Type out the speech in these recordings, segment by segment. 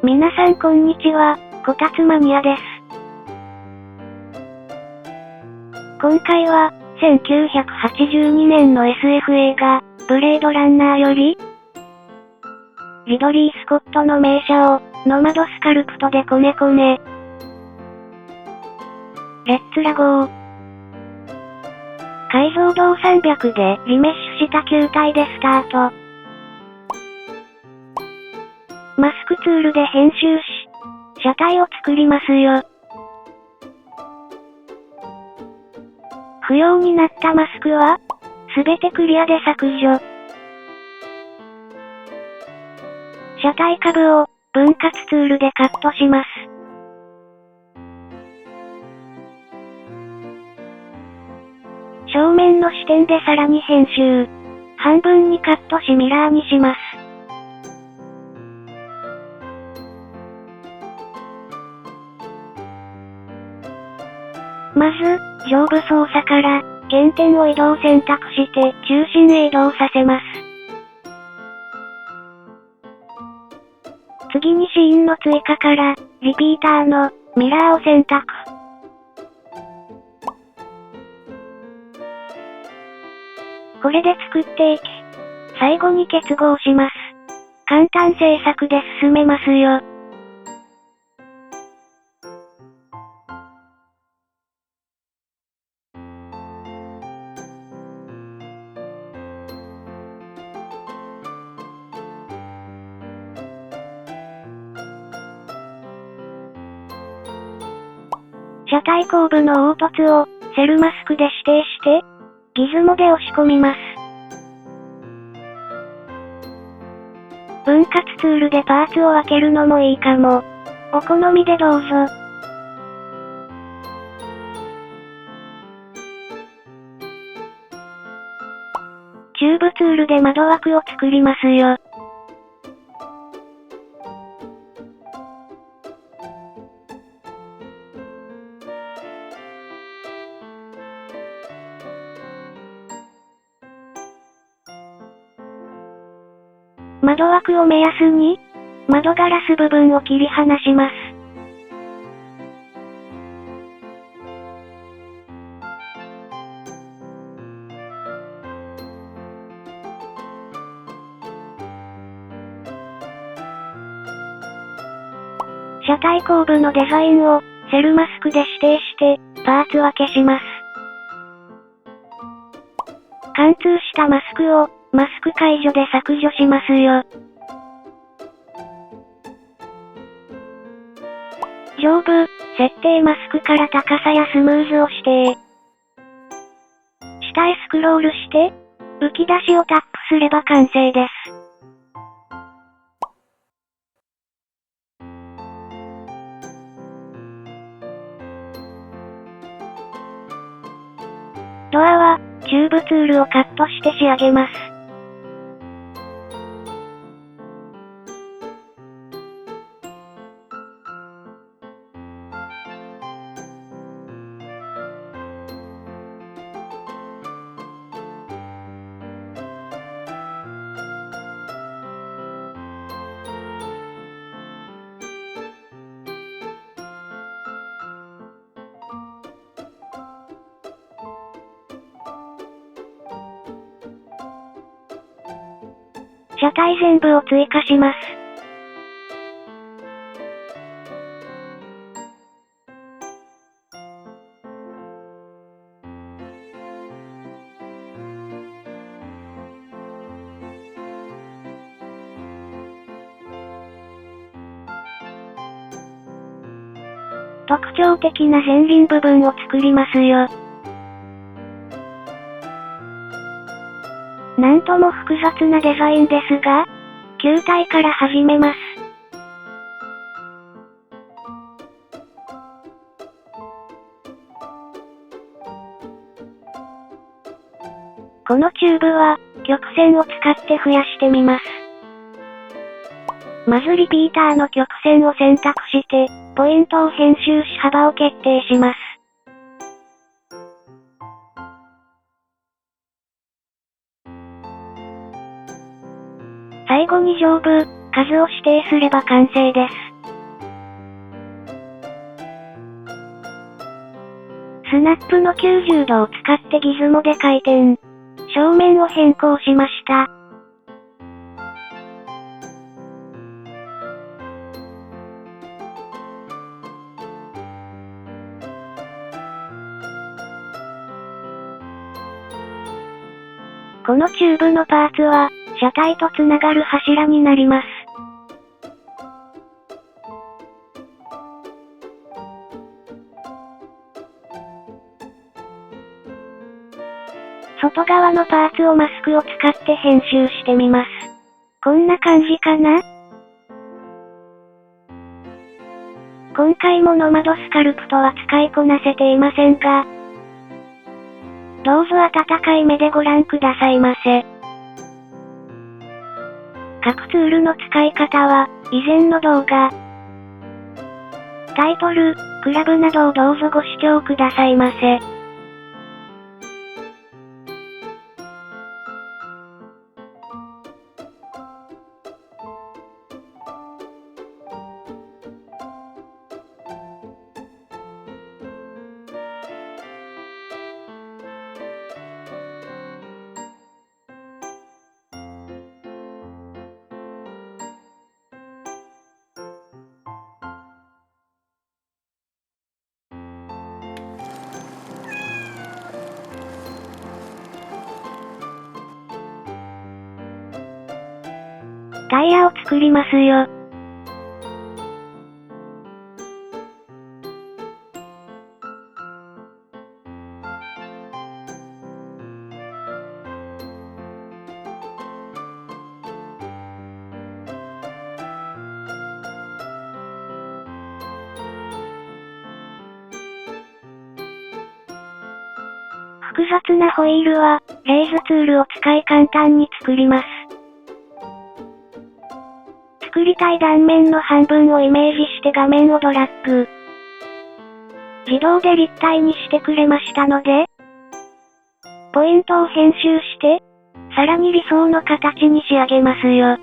皆さんこんにちは、こたつマニアです。今回は、1982年の SF 映画、ブレードランナーより、リドリー・スコットの名車を、ノマドスカルプトでコネコネ。レッツラゴー。解像度300でリメッシュした球体でスタート。マスクツールで編集し、車体を作りますよ。不要になったマスクは、すべてクリアで削除。車体下部を、分割ツールでカットします。正面の視点でさらに編集。半分にカットしミラーにします。まず、上部操作から、原点を移動選択して、中心へ移動させます。次にシーンの追加から、リピーターの、ミラーを選択。これで作っていき、最後に結合します。簡単製作で進めますよ。車体後部の凹凸を、セルマスクで指定して、ギズモで押し込みます。分割ツールでパーツを分けるのもいいかも。お好みでどうぞ。チューブツールで窓枠を作りますよ。窓枠を目安に、窓ガラス部分を切り離します。車体後部のデザインを、セルマスクで指定して、パーツ分けします。貫通したマスクを、マスク解除で削除しますよ。上部、設定マスクから高さやスムーズを指定。下へスクロールして、浮き出しをタップすれば完成です。ドアは、チューブツールをカットして仕上げます。車体全部を追加します。特徴的な前輪部分を作りますよ。なんとも複雑なデザインですが、球体から始めます。このチューブは、曲線を使って増やしてみます。まずリピーターの曲線を選択して、ポイントを編集し幅を決定します。最後に上部、数を指定すれば完成です。スナップの90度を使ってギズモで回転。正面を変更しました。このチューブのパーツは、車体とつながる柱になります。外側のパーツをマスクを使って編集してみます。こんな感じかな？今回もノマドスカルプトは使いこなせていませんが、どうぞ温かい目でご覧くださいませ。各ツールの使い方は、以前の動画、タイトル、クラブなどをどうぞご視聴くださいませ。タイヤを作りますよ。複雑なホイールは、レイズツールを使い簡単に作ります。作りたい断面の半分をイメージして画面をドラッグ。自動で立体にしてくれましたので、ポイントを編集して、さらに理想の形に仕上げますよ。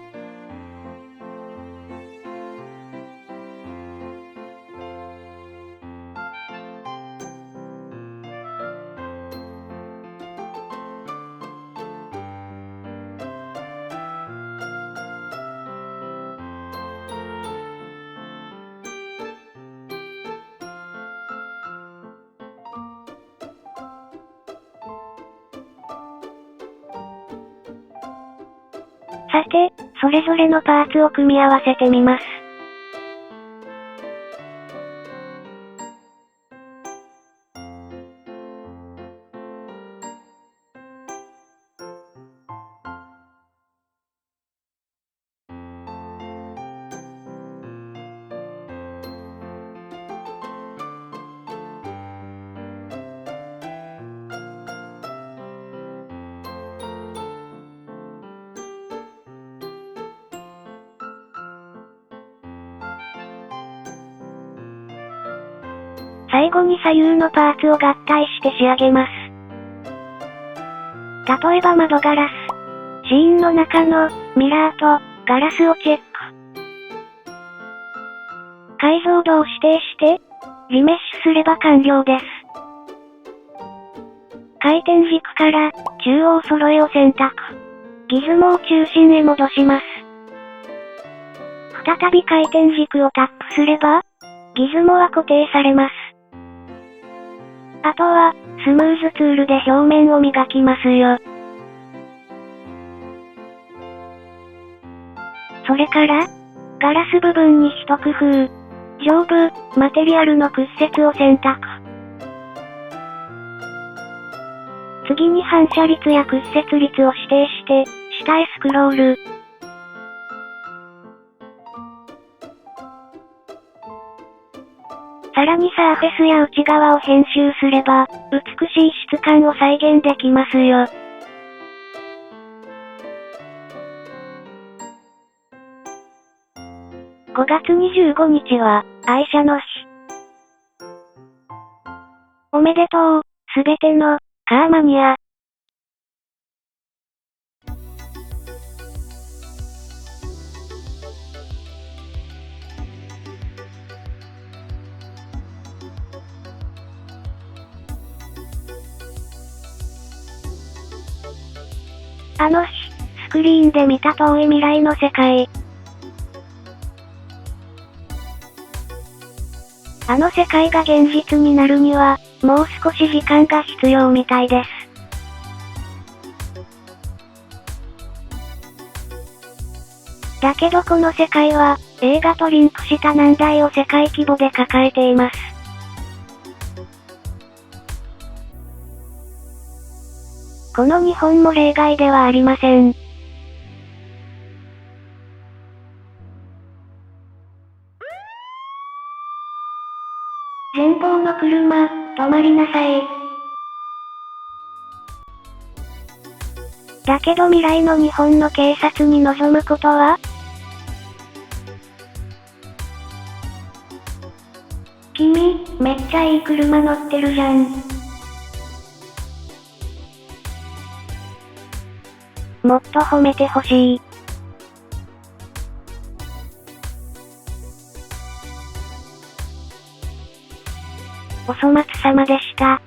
さて、それぞれのパーツを組み合わせてみます。最後に左右のパーツを合体して仕上げます。例えば窓ガラス、シーンの中のミラーとガラスをチェック。解像度を指定して、リメッシュすれば完了です。回転軸から中央揃えを選択。ギズモを中心へ戻します。再び回転軸をタップすれば、ギズモは固定されます。あとは、スムーズツールで表面を磨きますよ。それから、ガラス部分に一工夫。上部、マテリアルの屈折を選択。次に反射率や屈折率を指定して、下へスクロール。さらにサーフェスや内側を編集すれば、美しい質感を再現できますよ。5月25日は、愛車の日。おめでとう、すべての、カーマニア。あの日、スクリーンで見た遠い未来の世界。あの世界が現実になるには、もう少し時間が必要みたいです。だけどこの世界は、映画とリンクした難題を世界規模で抱えています。この日本も例外ではありません。前方の車、止まりなさい。だけど未来の日本の警察に望むことは？君、めっちゃいい車乗ってるじゃん。もっと褒めてほしい。お粗末様でした。